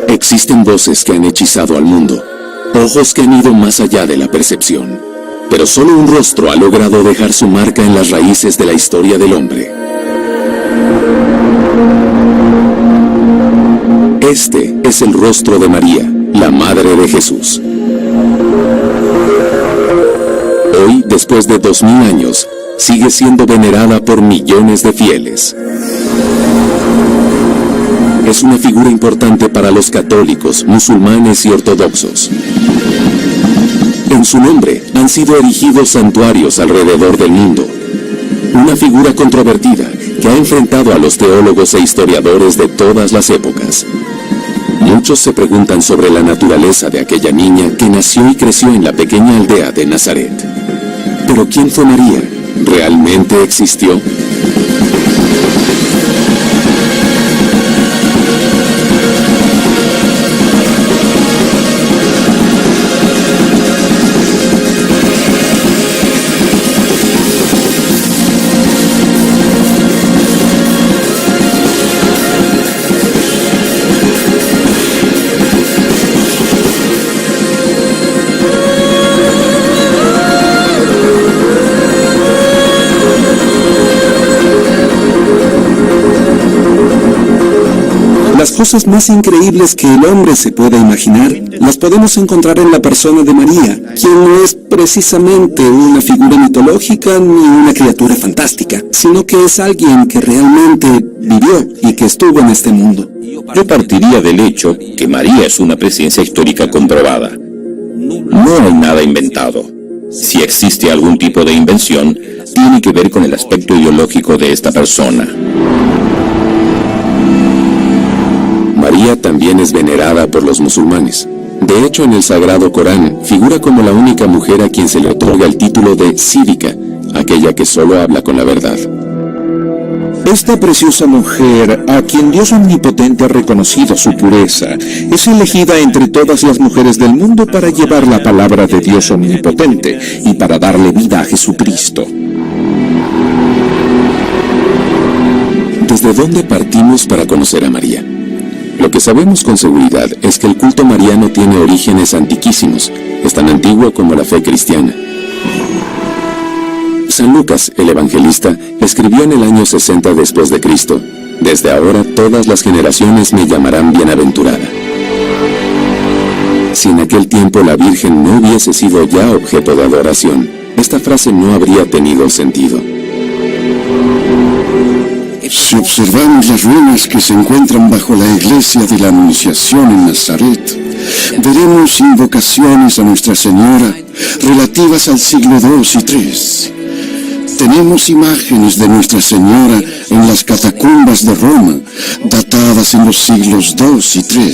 Existen voces que han hechizado al mundo, ojos que han ido más allá de la percepción, pero solo un rostro ha logrado dejar su marca en las raíces de la historia del hombre. Este es el rostro de María, la Madre de Jesús. Hoy, después de 2000 años, sigue siendo venerada por millones de fieles. Es una figura importante para los católicos, musulmanes y ortodoxos. En su nombre han sido erigidos santuarios alrededor del mundo. Una figura controvertida que ha enfrentado a los teólogos e historiadores de todas las épocas. Muchos se preguntan sobre la naturaleza de aquella niña que nació y creció en la pequeña aldea de Nazaret. ¿Pero quién fue María? ¿Realmente existió? Las cosas más increíbles que el hombre se pueda imaginar, las podemos encontrar en la persona de María, quien no es precisamente una figura mitológica ni una criatura fantástica, sino que es alguien que realmente vivió y que estuvo en este mundo. Yo partiría del hecho que María es una presencia histórica comprobada. No hay nada inventado. Si existe algún tipo de invención, tiene que ver con el aspecto ideológico de esta persona. María también es venerada por los musulmanes. De hecho, en el Sagrado Corán figura como la única mujer a quien se le otorga el título de sídica, aquella que solo habla con la verdad. Esta preciosa mujer, a quien Dios Omnipotente ha reconocido su pureza, es elegida entre todas las mujeres del mundo para llevar la palabra de Dios Omnipotente y para darle vida a Jesucristo. ¿Desde dónde partimos para conocer a María? Lo que sabemos con seguridad es que el culto mariano tiene orígenes antiquísimos, es tan antiguo como la fe cristiana. San Lucas, el evangelista, escribió en el año 60 después de Cristo: «Desde ahora todas las generaciones me llamarán bienaventurada». Si en aquel tiempo la Virgen no hubiese sido ya objeto de adoración, esta frase no habría tenido sentido. Si observamos las ruinas que se encuentran bajo la iglesia de la Anunciación en Nazaret, veremos invocaciones a Nuestra Señora relativas al siglo II y III. Tenemos imágenes de Nuestra Señora en las catacumbas de Roma, datadas en los siglos II y III.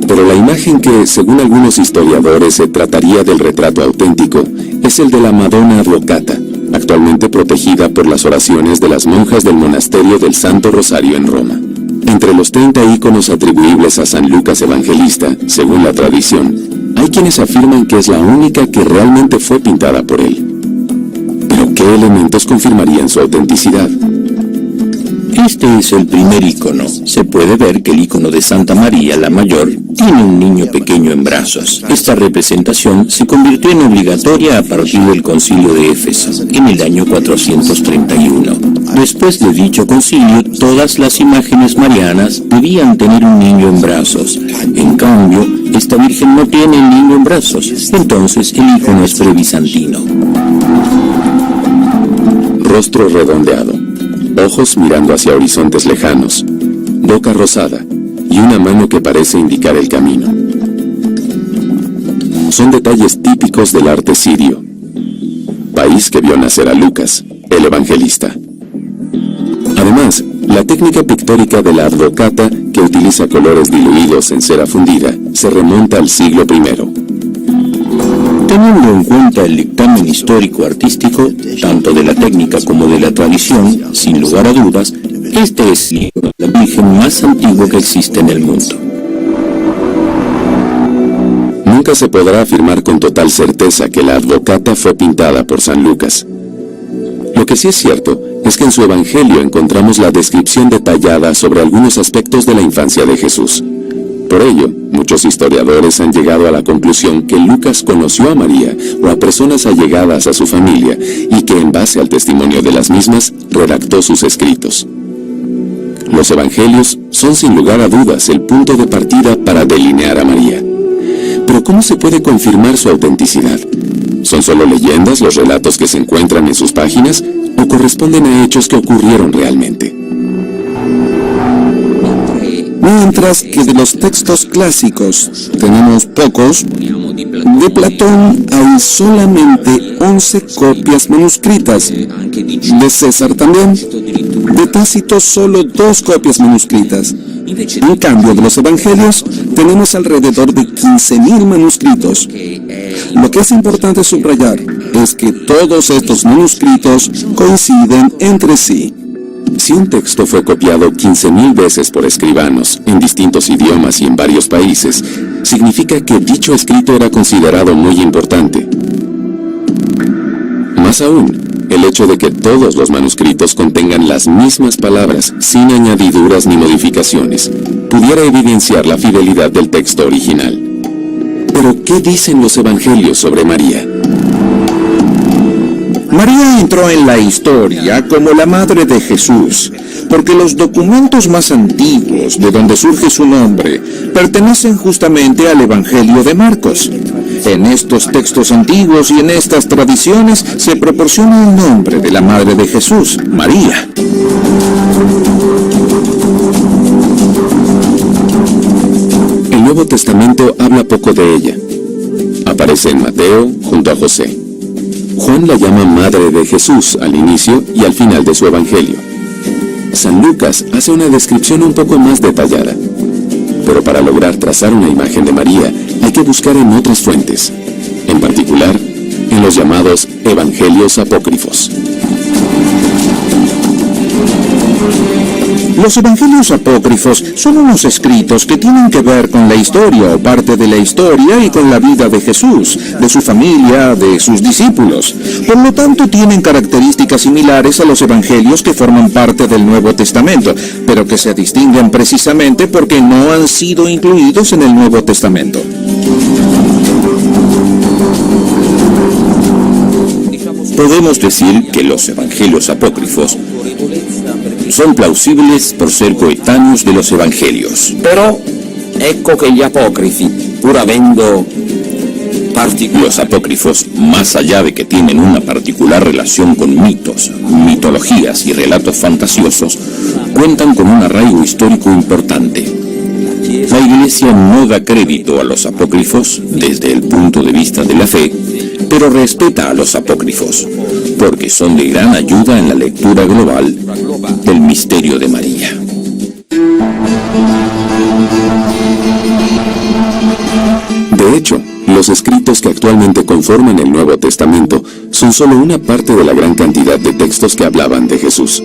Pero la imagen que, según algunos historiadores, se trataría del retrato auténtico, es el de la Madonna Advocata, actualmente protegida por las oraciones de las monjas del monasterio del Santo Rosario en Roma. Entre los 30 íconos atribuibles a San Lucas Evangelista, según la tradición, hay quienes afirman que es la única que realmente fue pintada por él. ¿Pero qué elementos confirmarían su autenticidad? Este es el primer ícono. Se puede ver que el ícono de Santa María la Mayor tiene un niño pequeño en brazos. Esta representación se convirtió en obligatoria a partir del Concilio de Éfeso, en el año 431. Después de dicho concilio, todas las imágenes marianas debían tener un niño en brazos. En cambio, esta Virgen no tiene el niño en brazos, entonces el ícono es prebizantino. Rostro redondeado, ojos mirando hacia horizontes lejanos, boca rosada y una mano que parece indicar el camino. Son detalles típicos del arte sirio, país que vio nacer a Lucas, el evangelista. Además, la técnica pictórica de la Advocata, que utiliza colores diluidos en cera fundida, se remonta al siglo I. Teniendo en cuenta el dictamen histórico-artístico, tanto de la técnica como de la tradición, sin lugar a dudas, este es el ícono de la Virgen más antiguo que existe en el mundo. Nunca se podrá afirmar con total certeza que la Advocata fue pintada por San Lucas. Lo que sí es cierto es que en su Evangelio encontramos la descripción detallada sobre algunos aspectos de la infancia de Jesús. Por ello, muchos historiadores han llegado a la conclusión que Lucas conoció a María o a personas allegadas a su familia y que en base al testimonio de las mismas redactó sus escritos. Los Evangelios son sin lugar a dudas el punto de partida para delinear a María. Pero ¿cómo se puede confirmar su autenticidad? ¿Son solo leyendas los relatos que se encuentran en sus páginas o corresponden a hechos que ocurrieron realmente? Mientras que de los textos clásicos tenemos pocos, de Platón hay solamente 11 copias manuscritas, de César también, de Tácito solo 2 copias manuscritas. En cambio, de los Evangelios tenemos alrededor de 15.000 manuscritos. Lo que es importante subrayar es que todos estos manuscritos coinciden entre sí. Si un texto fue copiado 15.000 veces por escribanos en distintos idiomas y en varios países, significa que dicho escrito era considerado muy importante. Más aún, el hecho de que todos los manuscritos contengan las mismas palabras sin añadiduras ni modificaciones pudiera evidenciar la fidelidad del texto original. Pero, ¿qué dicen los Evangelios sobre María? María entró en la historia como la madre de Jesús, porque los documentos más antiguos de donde surge su nombre pertenecen justamente al Evangelio de Marcos. En estos textos antiguos y en estas tradiciones se proporciona el nombre de la madre de Jesús, María. El Nuevo Testamento habla poco de ella. Aparece en Mateo junto a José. Juan la llama Madre de Jesús al inicio y al final de su Evangelio. San Lucas hace una descripción un poco más detallada. Pero para lograr trazar una imagen de María, hay que buscar en otras fuentes, en particular, en los llamados Evangelios apócrifos. Los evangelios apócrifos son unos escritos que tienen que ver con la historia o parte de la historia y con la vida de Jesús, de su familia, de sus discípulos. Por lo tanto, tienen características similares a los evangelios que forman parte del Nuevo Testamento, pero que se distinguen precisamente porque no han sido incluidos en el Nuevo Testamento. Podemos decir que los evangelios apócrifos son plausibles por ser coetáneos de los evangelios. Però ecco che gli apocrifi, pur avendo Los apócrifos, más allá de que tienen una particular relación con mitos, mitologías y relatos fantasiosos, cuentan con un arraigo histórico importante. La Iglesia no da crédito a los apócrifos desde el punto de vista de la fe, pero respeta a los apócrifos, porque son de gran ayuda en la lectura global del misterio de María. De hecho, los escritos que actualmente conforman el Nuevo Testamento son solo una parte de la gran cantidad de textos que hablaban de Jesús.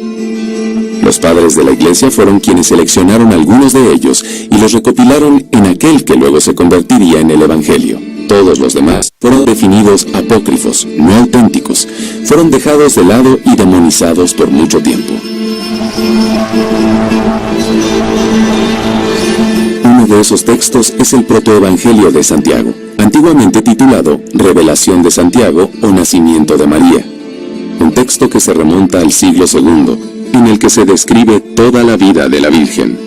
Los padres de la Iglesia fueron quienes seleccionaron algunos de ellos y los recopilaron en aquel que luego se convertiría en el Evangelio. Todos los demás fueron definidos apócrifos, no auténticos, fueron dejados de lado y demonizados por mucho tiempo. Uno de esos textos es el protoevangelio de Santiago, antiguamente titulado Revelación de Santiago o Nacimiento de María, un texto que se remonta al siglo II, en el que se describe toda la vida de la Virgen.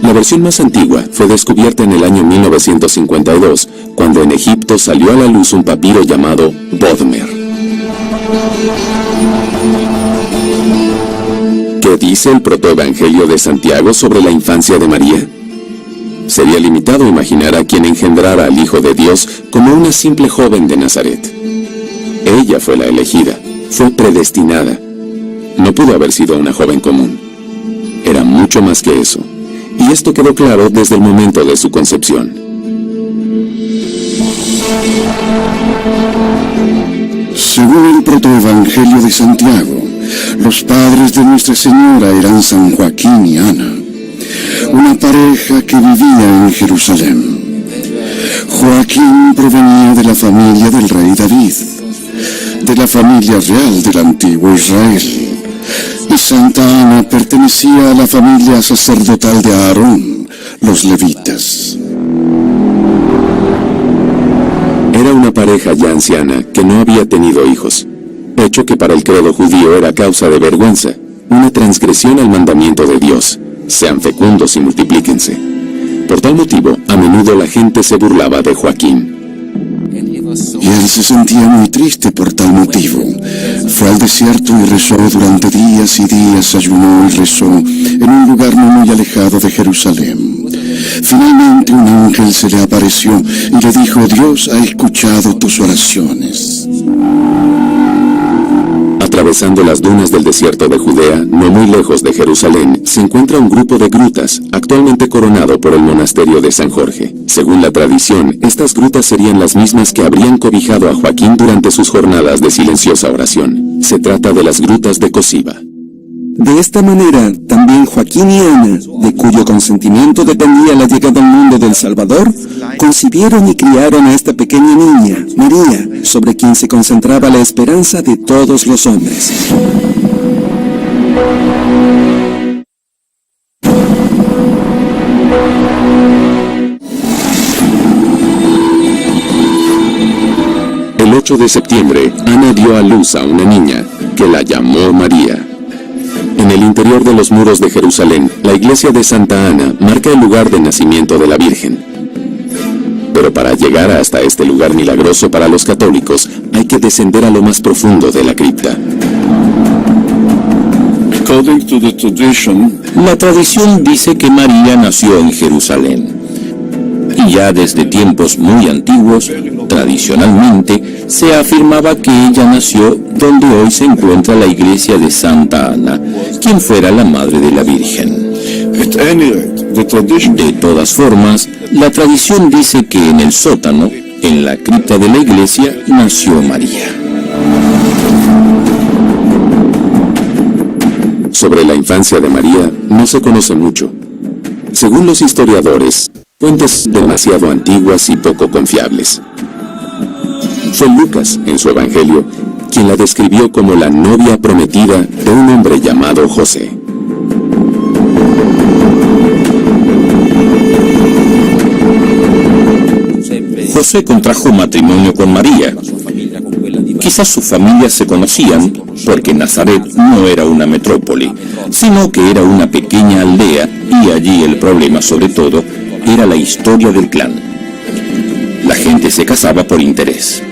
La versión más antigua fue descubierta en el año 1952, cuando en Egipto salió a la luz un papiro llamado Bodmer. ¿Qué dice el protoevangelio de Santiago sobre la infancia de María? Sería limitado imaginar a quien engendrara al Hijo de Dios como una simple joven de Nazaret. Ella fue la elegida, fue predestinada. No pudo haber sido una joven común. Era mucho más que eso. Y esto quedó claro desde el momento de su concepción. Según el protoevangelio de Santiago, los padres de Nuestra Señora eran San Joaquín y Ana, una pareja que vivía en Jerusalén. Joaquín provenía de la familia del rey David. de la familia real del antiguo Israel. Y Santa Ana pertenecía a la familia sacerdotal de Aarón, los levitas. Era una pareja ya anciana que no había tenido hijos, hecho que para el credo judío era causa de vergüenza, una transgresión al mandamiento de Dios: sean fecundos y multiplíquense. Por tal motivo, a menudo la gente se burlaba de Joaquín. Y él se sentía muy triste por tal motivo. Fue al desierto y rezó durante días y días, ayunó y rezó en un lugar no muy alejado de Jerusalén. Finalmente un ángel se le apareció y le dijo: Dios ha escuchado tus oraciones. Atravesando las dunas del desierto de Judea, no muy lejos de Jerusalén, se encuentra un grupo de grutas, actualmente coronado por el monasterio de San Jorge. Según la tradición, estas grutas serían las mismas que habrían cobijado a Joaquín durante sus jornadas de silenciosa oración. Se trata de las grutas de Cosiba. De esta manera, también Joaquín y Ana, de cuyo consentimiento dependía la llegada al mundo del Salvador, concibieron y criaron a esta pequeña niña, María, sobre quien se concentraba la esperanza de todos los hombres. El 8 de septiembre, Ana dio a luz a una niña, que la llamó María. En el interior de los muros de Jerusalén, la iglesia de Santa Ana marca el lugar de nacimiento de la Virgen. Pero para llegar hasta este lugar milagroso para los católicos, hay que descender a lo más profundo de la cripta. La tradición dice que María nació en Jerusalén. Y ya desde tiempos muy antiguos, tradicionalmente, se afirmaba que ella nació donde hoy se encuentra la iglesia de Santa Ana, quien fuera la madre de la Virgen. De todas formas, la tradición dice que en el sótano, en la cripta de la iglesia, nació María. Sobre la infancia de María no se conoce mucho. Según los historiadores, fuentes demasiado antiguas y poco confiables. Fue Lucas, en su Evangelio, quien la describió como la novia prometida de un hombre llamado José. José contrajo matrimonio con María. Quizás sus familias se conocían, porque Nazaret no era una metrópoli, sino que era una pequeña aldea, y allí el problema, sobre todo, era la historia del clan. La gente se casaba por interés.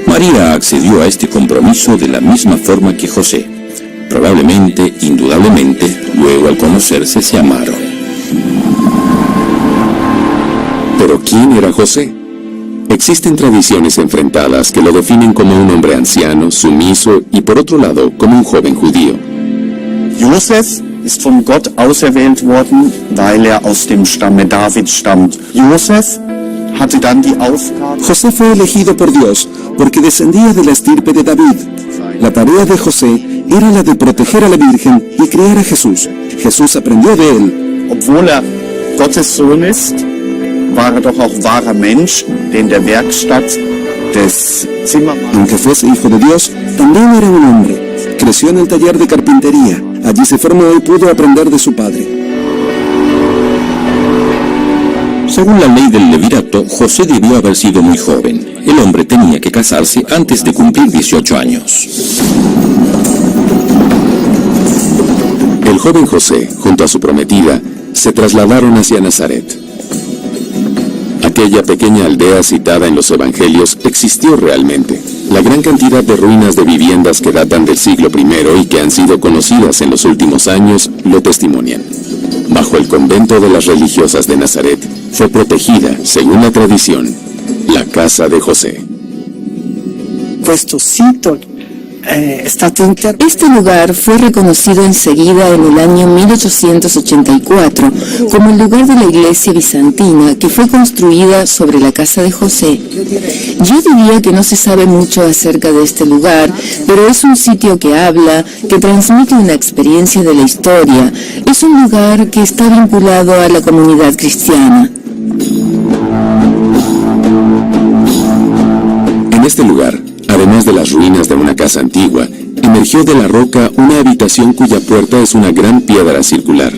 María accedió a este compromiso de la misma forma que José. Probablemente, indudablemente, luego al conocerse se amaron. ¿Pero quién era José? Existen tradiciones enfrentadas que lo definen como un hombre anciano, sumiso y por otro lado como un joven judío. Josef ist von Gott auserwählt worden, weil aus dem Stamme David stammt. Josef hatte dann die Aufgabe. José fue elegido por Dios porque descendía de la estirpe de David. La tarea de José era la de proteger a la Virgen y criar a Jesús. Jesús aprendió de él. Obwohl Gottes Sohn ist, war doch auch wahrer Mensch, der in der Werkstatt des Zimmermanns. Aunque fuese hijo de Dios, también era un hombre. Creció en el taller de carpintería. Allí se formó y pudo aprender de su padre. Según la ley del levirato, José debió haber sido muy joven. El hombre tenía que casarse antes de cumplir 18 años. El joven José, junto a su prometida, se trasladaron hacia Nazaret. Aquella pequeña aldea citada en los evangelios existió realmente. La gran cantidad de ruinas de viviendas que datan del siglo I y que han sido conocidas en los últimos años lo testimonian. Bajo el convento de las religiosas de Nazaret fue protegida, según la tradición, la casa de José. Este lugar fue reconocido enseguida en el año 1884 como el lugar de la iglesia bizantina que fue construida sobre la casa de José. Yo diría que no se sabe mucho acerca de este lugar, pero es un sitio que habla, que transmite una experiencia de la historia. Es un lugar que está vinculado a la comunidad cristiana. En este lugar Además de las ruinas de una casa antigua, emergió de la roca una habitación cuya puerta es una gran piedra circular.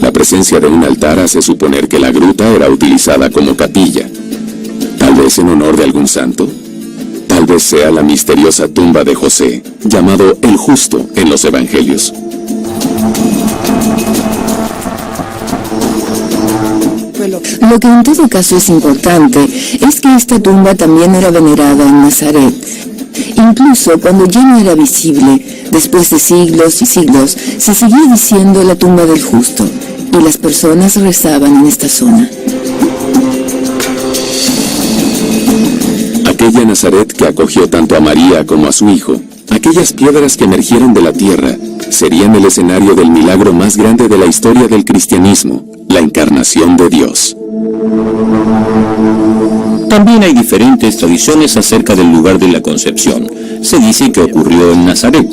La presencia de un altar hace suponer que la gruta era utilizada como capilla. ¿Tal vez en honor de algún santo? Tal vez sea la misteriosa tumba de José, llamado el Justo en los Evangelios. Lo que en todo caso es importante es que esta tumba también era venerada en Nazaret. Incluso cuando ya no era visible, después de siglos y siglos, se seguía diciendo la tumba del justo, y las personas rezaban en esta zona. Aquella Nazaret que acogió tanto a María como a su hijo, aquellas piedras que emergieron de la tierra, serían el escenario del milagro más grande de la historia del cristianismo, la encarnación de Dios. También hay diferentes tradiciones acerca del lugar de la concepción. Se dice que ocurrió en Nazaret.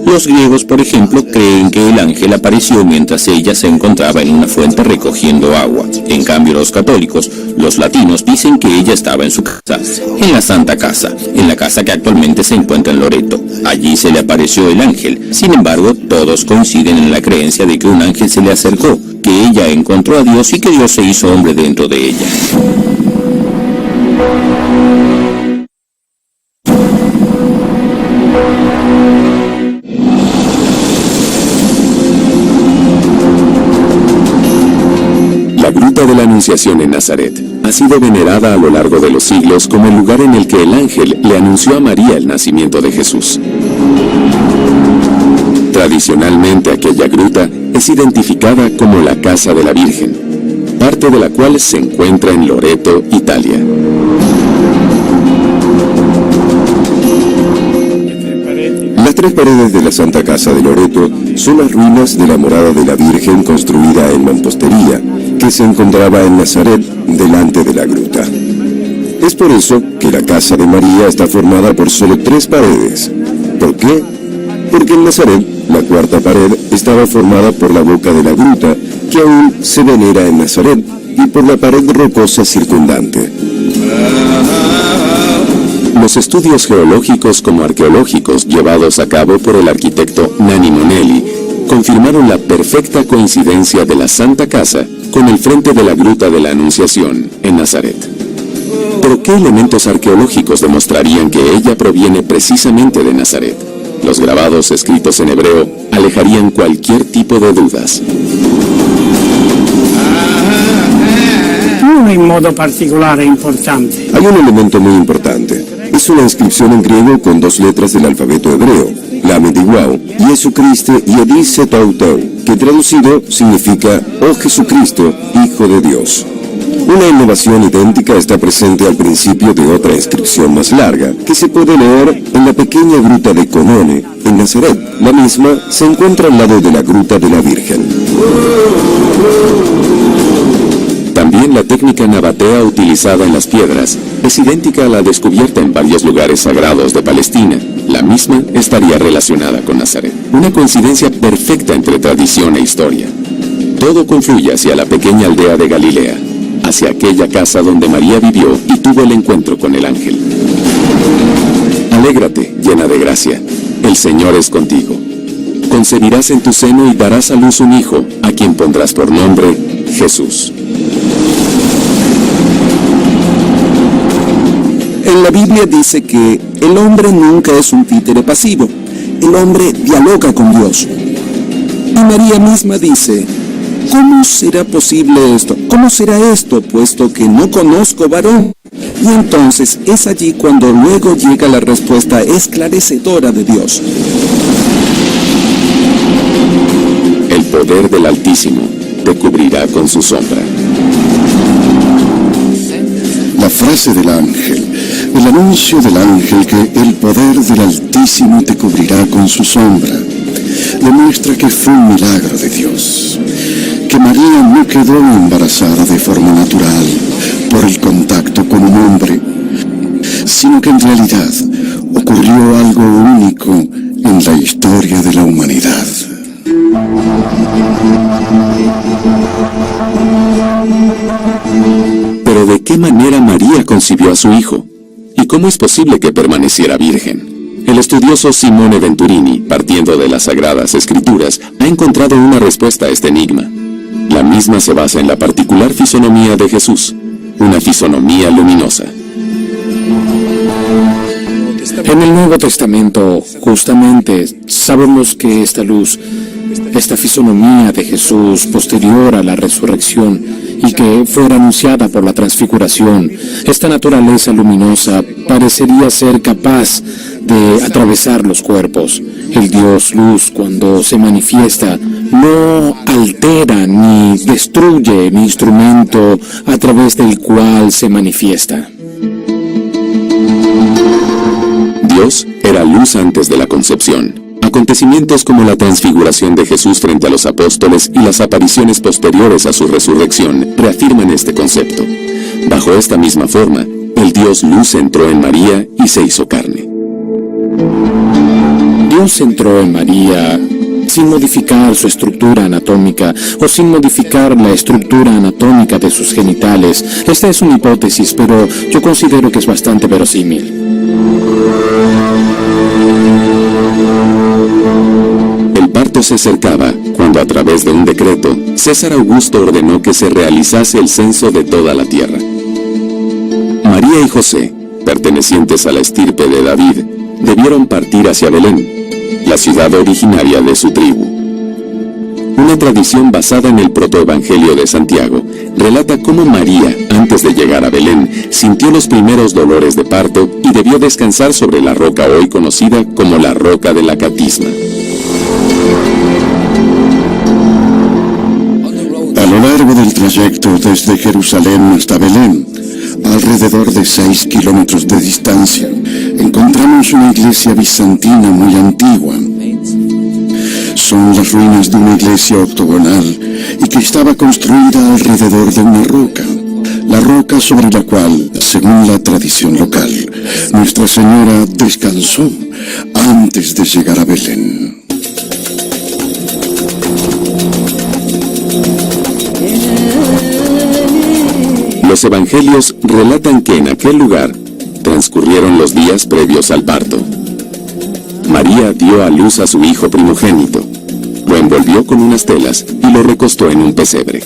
Los griegos, por ejemplo, creen que el ángel apareció mientras ella se encontraba en una fuente recogiendo agua. En cambio, los católicos, los latinos, dicen que ella estaba en su casa, en la Santa Casa, en la casa que actualmente se encuentra en Loreto. Allí se le apareció el ángel. Sin embargo, todos coinciden en la creencia de que un ángel se le acercó, que ella encontró a Dios y que Dios se hizo hombre dentro de ella. La Gruta de la Anunciación en Nazaret ha sido venerada a lo largo de los siglos como el lugar en el que el ángel le anunció a María el nacimiento de Jesús. Tradicionalmente aquella gruta es identificada como la Casa de la Virgen, parte de la cual se encuentra en Loreto, Italia. Las tres paredes de la Santa Casa de Loreto son las ruinas de la morada de la Virgen construida en mampostería, que se encontraba en Nazaret, delante de la gruta. Es por eso que la casa de María está formada por solo tres paredes. ¿Por qué? Porque en Nazaret, la cuarta pared estaba formada por la boca de la gruta, que aún se venera en Nazaret, y por la pared rocosa circundante. Los estudios geológicos como arqueológicos llevados a cabo por el arquitecto Nanni Monelli confirmaron la perfecta coincidencia de la Santa Casa con el frente de la Gruta de la Anunciación en Nazaret. ¿Pero qué elementos arqueológicos demostrarían que ella proviene precisamente de Nazaret? Los grabados escritos en hebreo alejarían cualquier tipo de dudas. Uno in modo particolare importante. Hay un elemento muy importante. Es una inscripción en griego con dos letras del alfabeto hebreo, Lamed y Waw, Jesu Christe Yedi Setauteu, que traducido significa Oh Jesucristo, Hijo de Dios. Una innovación idéntica está presente al principio de otra inscripción más larga, que se puede leer en la pequeña gruta de Conone, en Nazaret. La misma se encuentra al lado de la Gruta de la Virgen. También la técnica nabatea utilizada en las piedras es idéntica a la descubierta en varios lugares sagrados de Palestina. La misma estaría relacionada con Nazaret. Una coincidencia perfecta entre tradición e historia. Todo confluye hacia la pequeña aldea de Galilea, hacia aquella casa donde María vivió y tuvo el encuentro con el ángel. Alégrate, llena de gracia, el Señor es contigo. Concebirás en tu seno y darás a luz un hijo, a quien pondrás por nombre Jesús. En la Biblia dice que el hombre nunca es un títere pasivo. El hombre dialoga con Dios. Y María misma dice, ¿cómo será posible esto? ¿Cómo será esto, puesto que no conozco varón? Y entonces es allí cuando luego llega la respuesta esclarecedora de Dios. El poder del Altísimo te cubrirá con su sombra. La frase del ángel, el anuncio del ángel que el poder del Altísimo te cubrirá con su sombra, demuestra que fue un milagro de Dios, que María no quedó embarazada de forma natural por el contacto con un hombre, sino que en realidad ocurrió algo único en la historia de la humanidad. Pero ¿de qué manera María concibió a su hijo? ¿Y ¿Y cómo es posible que permaneciera virgen? El estudioso Simone Venturini, partiendo de las Sagradas Escrituras, ha encontrado una respuesta a este enigma. La misma se basa en la particular fisonomía de Jesús, una fisonomía luminosa. En el Nuevo Testamento, justamente, sabemos que esta luz, esta fisonomía de Jesús posterior a la resurrección y que fue anunciada por la transfiguración, esta naturaleza luminosa parecería ser capaz de atravesar los cuerpos. El Dios luz, cuando se manifiesta, no altera ni destruye el instrumento a través del cual se manifiesta. Dios era luz antes de la concepción. Acontecimientos como la transfiguración de Jesús frente a los apóstoles y las apariciones posteriores a su resurrección reafirman este concepto. Bajo esta misma forma, el Dios luz entró en María y se hizo carne. Dios entró en María sin modificar su estructura anatómica o sin modificar la estructura anatómica de sus genitales. Esta es una hipótesis, pero yo considero que es bastante verosímil. El parto se acercaba cuando, a través de un decreto, César Augusto ordenó que se realizase el censo de toda la tierra. María y José, pertenecientes a la estirpe de David, debieron partir hacia Belén, la ciudad originaria de su tribu. Una tradición basada en el protoevangelio de Santiago relata cómo María, antes de llegar a Belén, sintió los primeros dolores de parto y debió descansar sobre la roca hoy conocida como la roca de la Catisma. A lo largo del trayecto desde Jerusalén hasta Belén, alrededor de 6 kilómetros de distancia, encontramos una iglesia bizantina muy antigua. Son las ruinas de una iglesia octogonal y que estaba construida alrededor de una roca. La roca sobre la cual, según la tradición local, Nuestra Señora descansó antes de llegar a Belén. Los evangelios relatan que en aquel lugar transcurrieron los días previos al parto. María dio a luz a su hijo primogénito, lo envolvió con unas telas y lo recostó en un pesebre.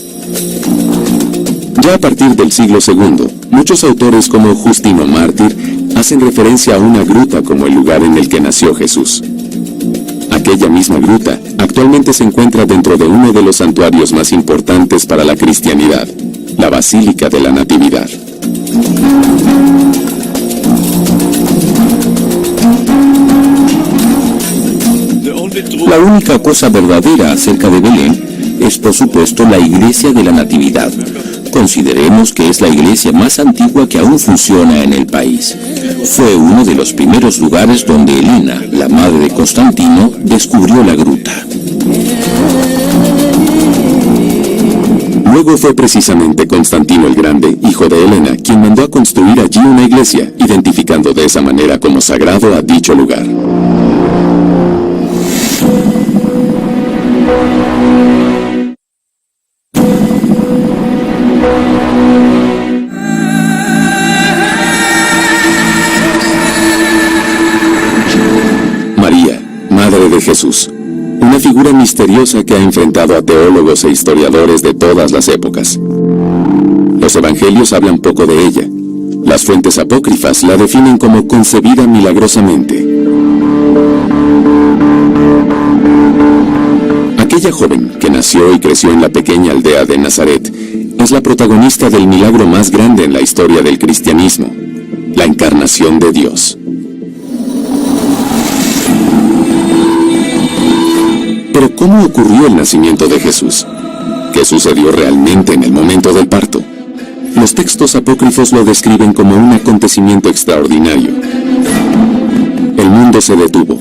Ya a partir del siglo II, muchos autores como Justino Mártir hacen referencia a una gruta como el lugar en el que nació Jesús. Aquella misma gruta actualmente se encuentra dentro de uno de los santuarios más importantes para la cristianidad, la Basílica de la Natividad. La única cosa verdadera acerca de Belén es, por supuesto, la Iglesia de la Natividad. Consideremos que es la iglesia más antigua que aún funciona en el país. Fue uno de los primeros lugares donde Helena, la madre de Constantino, descubrió la gruta. Luego fue precisamente Constantino el Grande, hijo de Helena, quien mandó a construir allí una iglesia, identificando de esa manera como sagrado a dicho lugar. María, Madre de Jesús. Una figura misteriosa que ha enfrentado a teólogos e historiadores de todas las épocas. Los evangelios hablan poco de ella. Las fuentes apócrifas la definen como concebida milagrosamente. Aquella joven que nació y creció en la pequeña aldea de Nazaret es la protagonista del milagro más grande en la historia del cristianismo, la encarnación de Dios. Pero ¿cómo ocurrió el nacimiento de Jesús? ¿Qué sucedió realmente en el momento del parto? Los textos apócrifos lo describen como un acontecimiento extraordinario. El mundo se detuvo,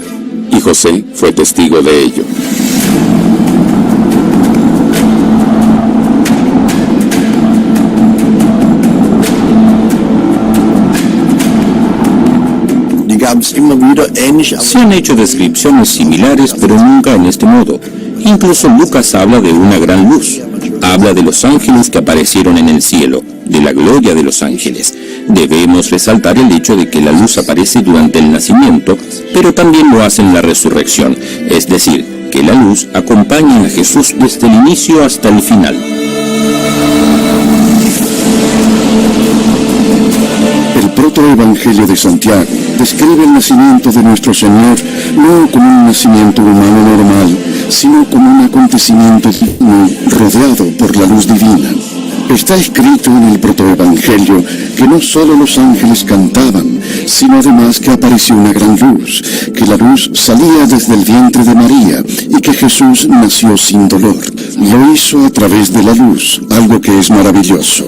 y José fue testigo de ello. Se han hecho descripciones similares, pero nunca en este modo. Incluso Lucas habla de una gran luz. habla de los ángeles que aparecieron en el cielo, de la gloria de los ángeles. Debemos resaltar el hecho de que la luz aparece durante el nacimiento, pero también lo hace en la resurrección, es decir, que la luz acompaña a Jesús desde el inicio hasta el final. El protoevangelio de Santiago describe el nacimiento de nuestro Señor no como un nacimiento humano normal, sino como un acontecimiento divino rodeado por la luz divina. Está escrito en el protoevangelio que no solo los ángeles cantaban, sino además que apareció una gran luz, que la luz salía desde el vientre de María y que Jesús nació sin dolor. Lo hizo a través de la luz, algo que es maravilloso.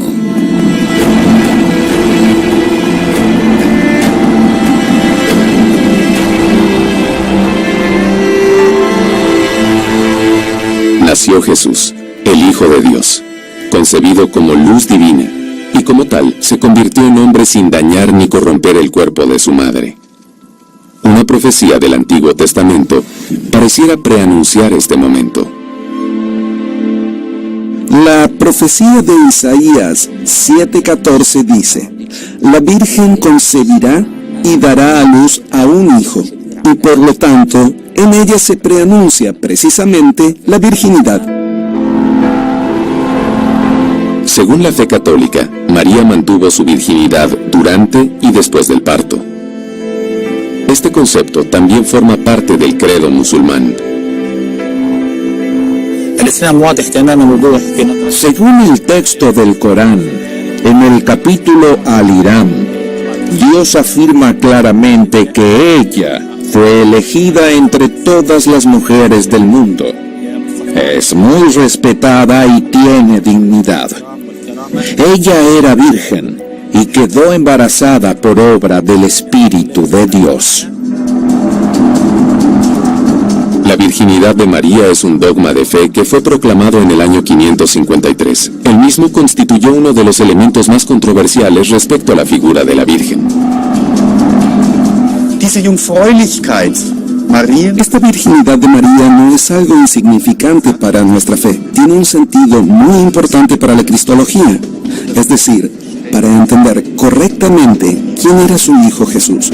Nació Jesús, el Hijo de Dios, concebido como luz divina, y como tal se convirtió en hombre sin dañar ni corromper el cuerpo de su madre. Una profecía del Antiguo Testamento pareciera preanunciar este momento. La profecía de Isaías 7:14 dice: La Virgen concebirá y dará a luz a un hijo, y por lo tanto, en ella se preanuncia precisamente la virginidad. Según la fe católica, María mantuvo su virginidad durante y después del parto. Este concepto también forma parte del credo musulmán. Según el texto del Corán, en el capítulo Al-Iram, Dios afirma claramente que ella fue elegida entre todas las mujeres del mundo. Es muy respetada y tiene dignidad. Ella era virgen y quedó embarazada por obra del Espíritu de Dios. La virginidad de María es un dogma de fe que fue proclamado en el año 553. El mismo constituyó uno de los elementos más controversiales respecto a la figura de la Virgen. Esta virginidad de María no es algo insignificante para nuestra fe. Tiene un sentido muy importante para la cristología, es decir, para entender correctamente quién era su Hijo Jesús.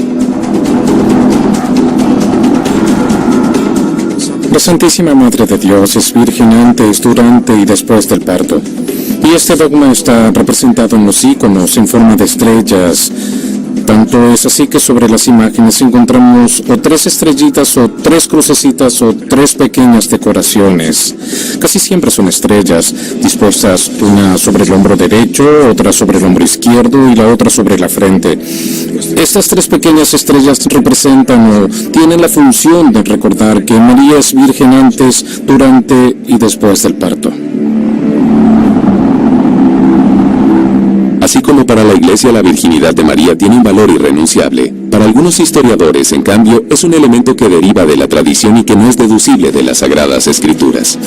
La Santísima Madre de Dios es virgen antes, durante y después del parto. Y este dogma está representado en los íconos en forma de estrellas. Tanto es así que sobre las imágenes encontramos o 3 estrellitas o 3 crucecitas o 3 pequeñas decoraciones. Casi siempre son estrellas, dispuestas una sobre el hombro derecho, otra sobre el hombro izquierdo y la otra sobre la frente. Estas 3 pequeñas estrellas representan o tienen la función de recordar que María es virgen antes, durante y después del parto. Así como para la Iglesia la virginidad de María tiene un valor irrenunciable, para algunos historiadores, en cambio, es un elemento que deriva de la tradición y que no es deducible de las Sagradas Escrituras.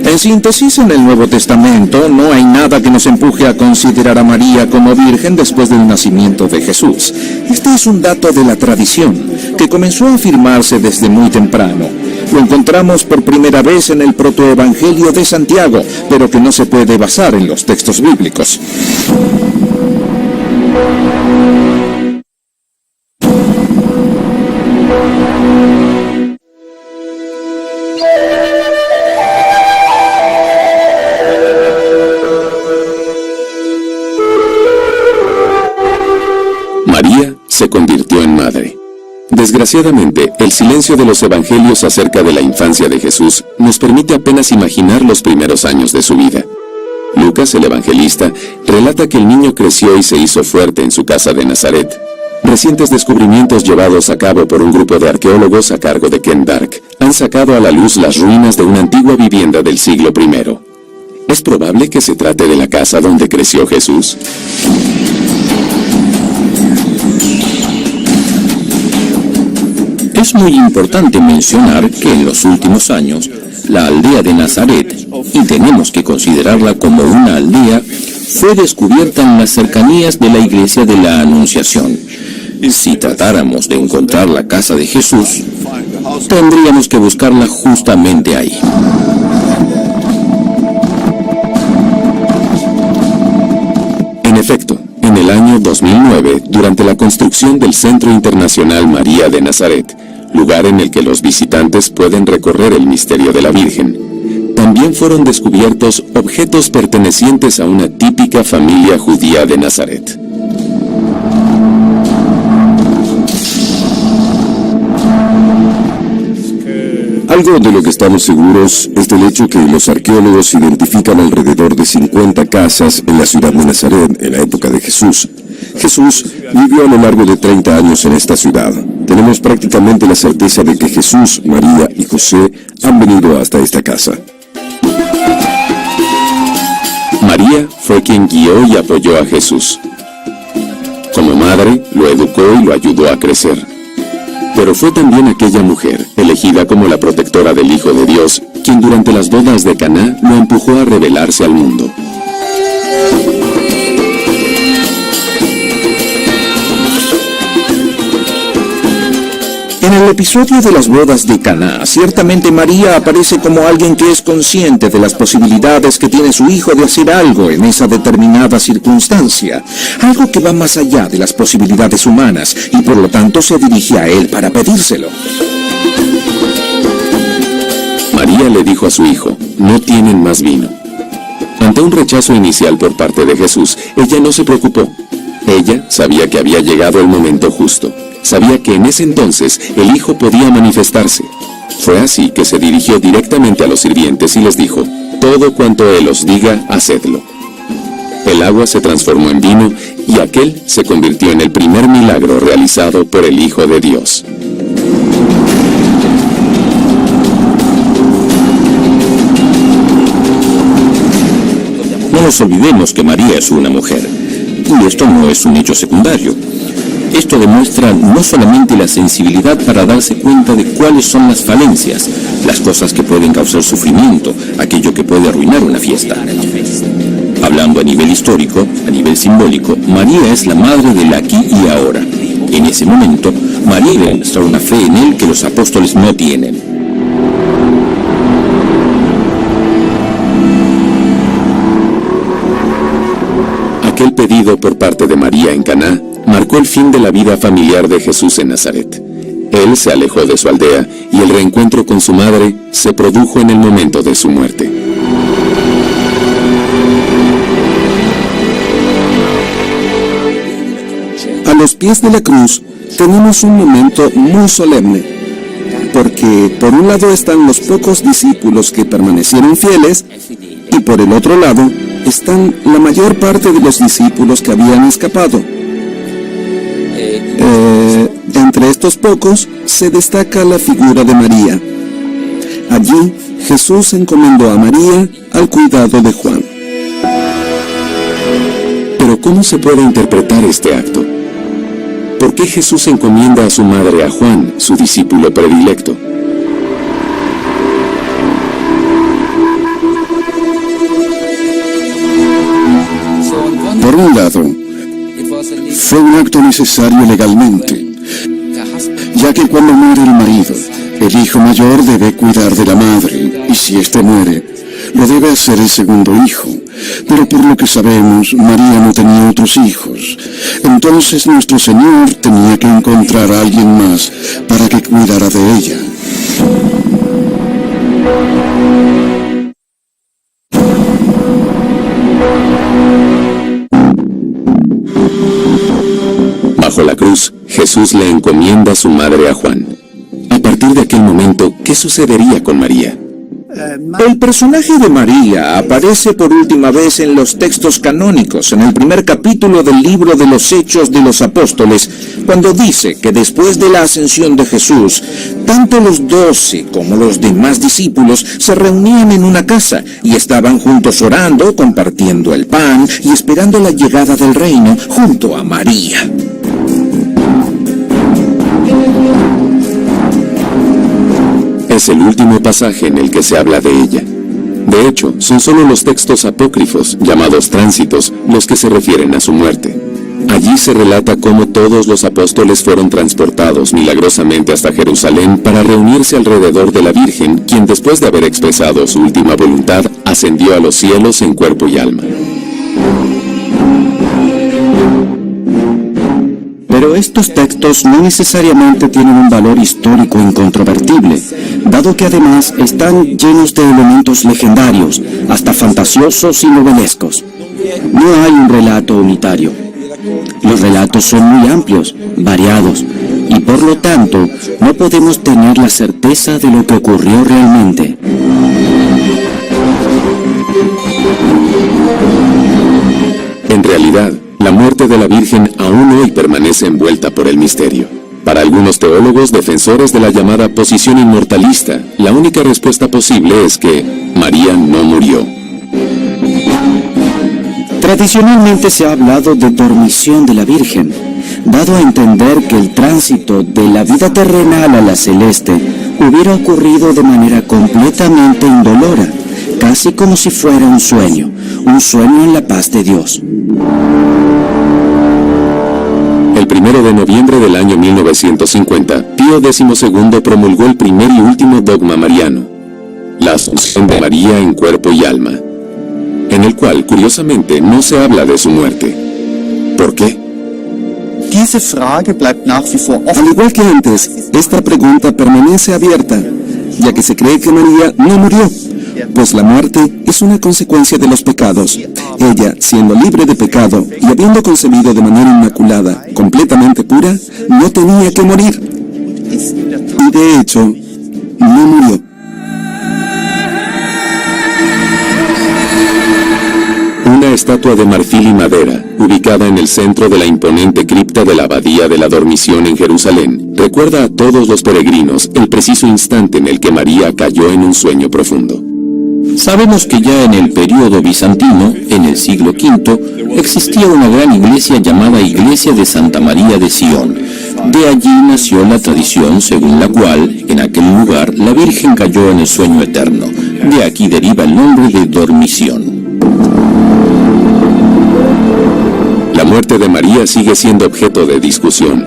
En síntesis, en el Nuevo Testamento no hay nada que nos empuje a considerar a María como virgen después del nacimiento de Jesús. Este es un dato de la tradición, que comenzó a afirmarse desde muy temprano. Lo encontramos por primera vez en el protoevangelio de Santiago, pero que no se puede basar en los textos bíblicos. María se convirtió en madre. Desgraciadamente, el silencio de los evangelios acerca de la infancia de Jesús nos permite apenas imaginar los primeros años de su vida. Lucas, el evangelista, relata que el niño creció y se hizo fuerte en su casa de Nazaret. Recientes descubrimientos llevados a cabo por un grupo de arqueólogos a cargo de Ken Dark han sacado a la luz las ruinas de una antigua vivienda del siglo I. ¿Es probable que se trate de la casa donde creció Jesús? Es muy importante mencionar que en los últimos años, la aldea de Nazaret, y tenemos que considerarla como una aldea, fue descubierta en las cercanías de la iglesia de la Anunciación. Si tratáramos de encontrar la casa de Jesús, tendríamos que buscarla justamente ahí. el año 2009 durante la construcción del Centro Internacional María de Nazaret, lugar en el que los visitantes pueden recorrer el misterio de la Virgen. También fueron descubiertos objetos pertenecientes a una típica familia judía de Nazaret. Algo de lo que estamos seguros es del hecho que los arqueólogos identifican alrededor de 50 casas en la ciudad de Nazaret en la época de Jesús. Jesús vivió a lo largo de 30 años en esta ciudad. Tenemos prácticamente la certeza de que Jesús, María y José han venido hasta esta casa. María fue quien guió y apoyó a Jesús. Como madre, lo educó y lo ayudó a crecer. Pero fue también aquella mujer, elegida como la protectora del Hijo de Dios, quien durante las bodas de Caná lo empujó a revelarse al mundo. En el episodio de las bodas de Caná, ciertamente María aparece como alguien que es consciente de las posibilidades que tiene su hijo de hacer algo en esa determinada circunstancia, algo que va más allá de las posibilidades humanas y por lo tanto se dirige a él para pedírselo. María le dijo a su hijo, no tienen más vino. Ante un rechazo inicial por parte de Jesús, ella no se preocupó. Ella sabía que había llegado el momento justo. Sabía que en ese entonces el Hijo podía manifestarse. Fue así que se dirigió directamente a los sirvientes y les dijo, todo cuanto Él os diga, hacedlo. El agua se transformó en vino y aquel se convirtió en el primer milagro realizado por el Hijo de Dios. No nos olvidemos que María es una mujer, y esto no es un hecho secundario. Esto demuestra no solamente la sensibilidad para darse cuenta de cuáles son las falencias, las cosas que pueden causar sufrimiento, aquello que puede arruinar una fiesta. Hablando a nivel histórico, a nivel simbólico, María es la madre del aquí y ahora. En ese momento, María demostró una fe en Él que los apóstoles no tienen. Aquel pedido por parte de María en Caná marcó el fin de la vida familiar de Jesús en Nazaret. Él se alejó de su aldea y el reencuentro con su madre se produjo en el momento de su muerte. A los pies de la cruz tenemos un momento muy solemne, porque por un lado están los pocos discípulos que permanecieron fieles y por el otro lado están la mayor parte de los discípulos que habían escapado. Entre estos pocos se destaca la figura de María. Allí Jesús encomendó a María al cuidado de Juan. Pero ¿cómo se puede interpretar este acto? ¿Por qué Jesús encomienda a su madre a Juan, su discípulo predilecto? Por un lado, fue un acto necesario legalmente, ya que cuando muere el marido, el hijo mayor debe cuidar de la madre, y si éste muere, lo debe hacer el segundo hijo. Pero por lo que sabemos, María no tenía otros hijos. Entonces nuestro Señor tenía que encontrar a alguien más para que cuidara de ella. Bajo la cruz, Jesús le encomienda a su madre a Juan. A partir de aquel momento, ¿qué sucedería con María? El personaje de María aparece por última vez en los textos canónicos, en el primer capítulo del libro de los Hechos de los Apóstoles, cuando dice que después de la ascensión de Jesús, tanto los 12 como los demás discípulos se reunían en una casa y estaban juntos orando, compartiendo el pan y esperando la llegada del reino junto a María. Es el último pasaje en el que se habla de ella. De hecho, son solo los textos apócrifos, llamados tránsitos, los que se refieren a su muerte. Allí se relata cómo todos los apóstoles fueron transportados milagrosamente hasta Jerusalén para reunirse alrededor de la Virgen, quien después de haber expresado su última voluntad, ascendió a los cielos en cuerpo y alma. Pero estos textos no necesariamente tienen un valor histórico incontrovertible, dado que además están llenos de elementos legendarios, hasta fantasiosos y novelescos. No hay un relato unitario. Los relatos son muy amplios, variados, y por lo tanto no podemos tener la certeza de lo que ocurrió realmente. En realidad, la muerte de la Virgen aún hoy permanece envuelta por el misterio. Para algunos teólogos defensores de la llamada posición inmortalista, la única respuesta posible es que María no murió. Tradicionalmente se ha hablado de dormición de la Virgen, dado a entender que el tránsito de la vida terrenal a la celeste hubiera ocurrido de manera completamente indolora, casi como si fuera un sueño en la paz de Dios. El 1 de noviembre del año 1950, Pío XII promulgó el primer y último dogma mariano, la Asunción de María en cuerpo y alma, en el cual, curiosamente, no se habla de su muerte. ¿Por qué? Diese Frage bleibt nach wie vor offen. Al igual que antes, esta pregunta permanece abierta, ya que se cree que María no murió, pues la muerte es una consecuencia de los pecados. Ella, siendo libre de pecado y habiendo concebido de manera inmaculada, completamente pura, no tenía que morir. Y de hecho, no murió. Una estatua de marfil y madera, ubicada en el centro de la imponente cripta de la Abadía de la Dormición en Jerusalén, recuerda a todos los peregrinos el preciso instante en el que María cayó en un sueño profundo. Sabemos que ya en el período bizantino, en el siglo V, existía una gran iglesia llamada Iglesia de Santa María de Sion. De allí nació la tradición según la cual, en aquel lugar, la Virgen cayó en el sueño eterno. De aquí deriva el nombre de dormición. La muerte de María sigue siendo objeto de discusión,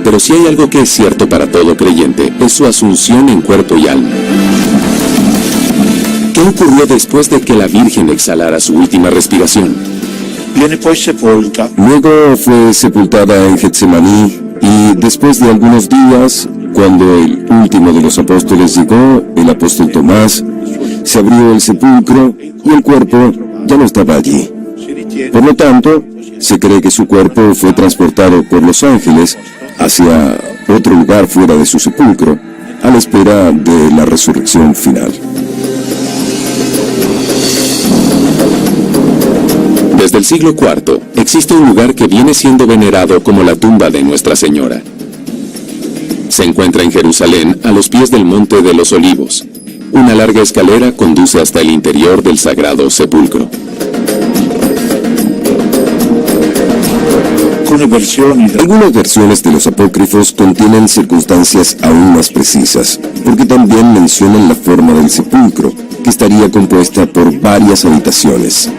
pero si hay algo que es cierto para todo creyente, es su asunción en cuerpo y alma. ¿Qué ocurrió después de que la Virgen exhalara su última respiración? Luego fue sepultada en Getsemaní y después de algunos días, cuando el último de los apóstoles llegó, el apóstol Tomás, se abrió el sepulcro y el cuerpo ya no estaba allí. Por lo tanto, se cree que su cuerpo fue transportado por los ángeles hacia otro lugar fuera de su sepulcro, a la espera de la resurrección final. Desde el siglo IV, existe un lugar que viene siendo venerado como la tumba de Nuestra Señora. Se encuentra en Jerusalén, a los pies del Monte de los Olivos. Una larga escalera conduce hasta el interior del Sagrado Sepulcro. Algunas versiones de los apócrifos contienen circunstancias aún más precisas, porque también mencionan la forma del sepulcro, que estaría compuesta por varias habitaciones.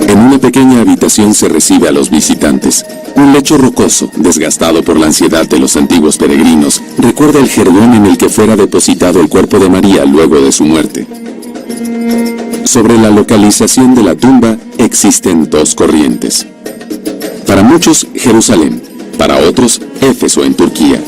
En una pequeña habitación se recibe a los visitantes. Un lecho rocoso, desgastado por la ansiedad de los antiguos peregrinos, recuerda el jergón en el que fuera depositado el cuerpo de María luego de su muerte. Sobre la localización de la tumba existen dos corrientes. Para muchos, Jerusalén; para otros, Éfeso en Turquía.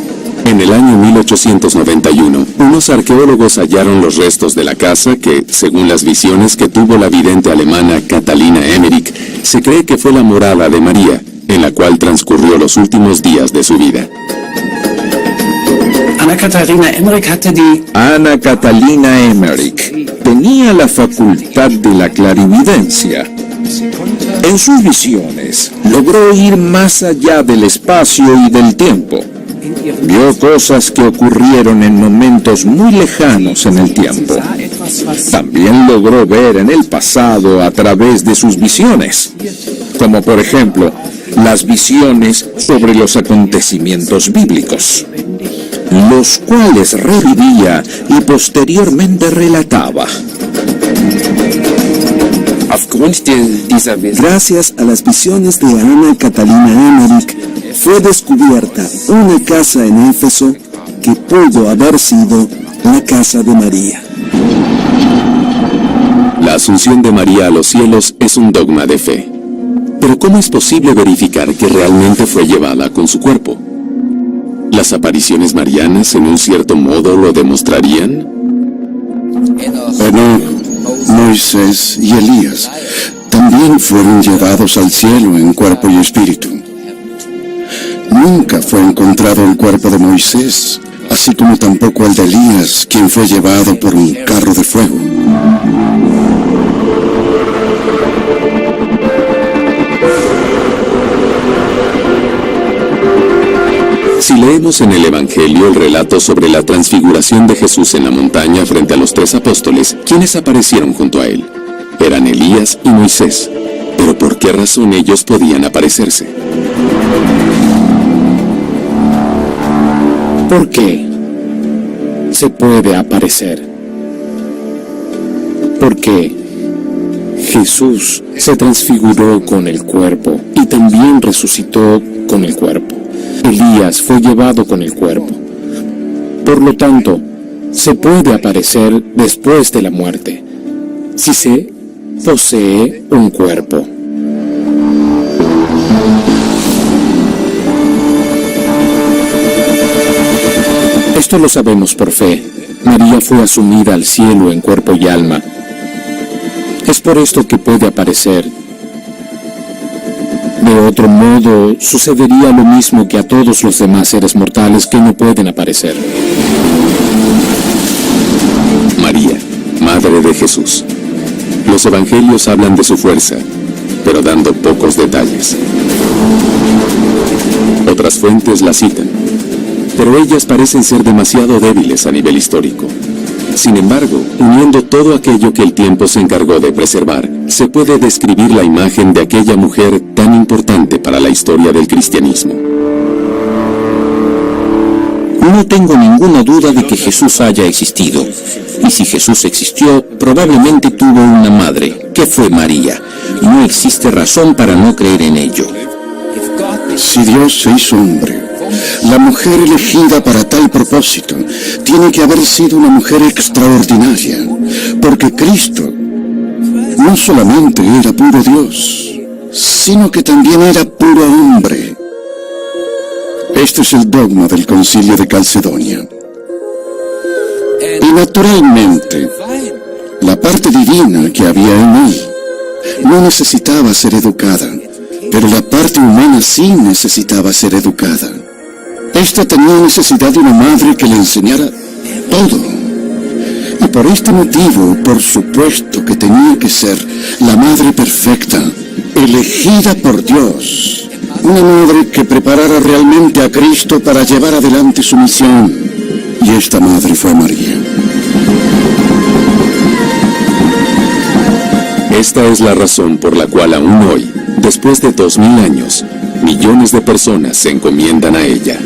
En el año 1891, unos arqueólogos hallaron los restos de la casa que, según las visiones que tuvo la vidente alemana Catalina Emmerich, se cree que fue la morada de María, en la cual transcurrió los últimos días de su vida. Ana Catalina Emmerich tenía la facultad de la clarividencia. En sus visiones, logró ir más allá del espacio y del tiempo. Vio cosas que ocurrieron en momentos muy lejanos en el tiempo. También logró ver en el pasado a través de sus visiones, como por ejemplo, las visiones sobre los acontecimientos bíblicos, los cuales revivía y posteriormente relataba. Gracias a las visiones de Ana Catalina Emmerich, fue descubierta una casa en Éfeso que pudo haber sido la casa de María. La asunción de María a los cielos es un dogma de fe. Pero ¿cómo es posible verificar que realmente fue llevada con su cuerpo? ¿Las apariciones marianas en un cierto modo lo demostrarían? Enoc, Moisés y Elías también fueron llevados al cielo en cuerpo y espíritu. Nunca fue encontrado el cuerpo de Moisés, así como tampoco el de Elías, quien fue llevado por un carro de fuego. Si leemos en el Evangelio el relato sobre la transfiguración de Jesús en la montaña frente a los 3 apóstoles, ¿quiénes aparecieron junto a él? Eran Elías y Moisés. ¿Pero por qué razón ellos podían aparecerse? ¿Por qué se puede aparecer? Porque Jesús se transfiguró con el cuerpo y también resucitó con el cuerpo. Elías fue llevado con el cuerpo. Por lo tanto, se puede aparecer después de la muerte, si se posee un cuerpo. Esto lo sabemos por fe. María fue asumida al cielo en cuerpo y alma. Es por esto que puede aparecer. De otro modo, sucedería lo mismo que a todos los demás seres mortales que no pueden aparecer. María, Madre de Jesús. Los evangelios hablan de su fuerza, pero dando pocos detalles. Otras fuentes la citan, pero ellas parecen ser demasiado débiles a nivel histórico. Sin embargo, uniendo todo aquello que el tiempo se encargó de preservar, se puede describir la imagen de aquella mujer tan importante para la historia del cristianismo. No tengo ninguna duda de que Jesús haya existido. Y si Jesús existió, probablemente tuvo una madre, que fue María. Y no existe razón para no creer en ello. Si Dios se hizo hombre, la mujer elegida para tal propósito tiene que haber sido una mujer extraordinaria, porque Cristo no solamente era puro Dios, sino que también era puro hombre. Este es el dogma del Concilio de Calcedonia. Y naturalmente, la parte divina que había en él no necesitaba ser educada, pero la parte humana sí necesitaba ser educada. Esta tenía necesidad de una madre que le enseñara todo. Y por este motivo, por supuesto que tenía que ser la madre perfecta, elegida por Dios. Una madre que preparara realmente a Cristo para llevar adelante su misión. Y esta madre fue María. Esta es la razón por la cual aún hoy, después de 2000 años, millones de personas se encomiendan a ella.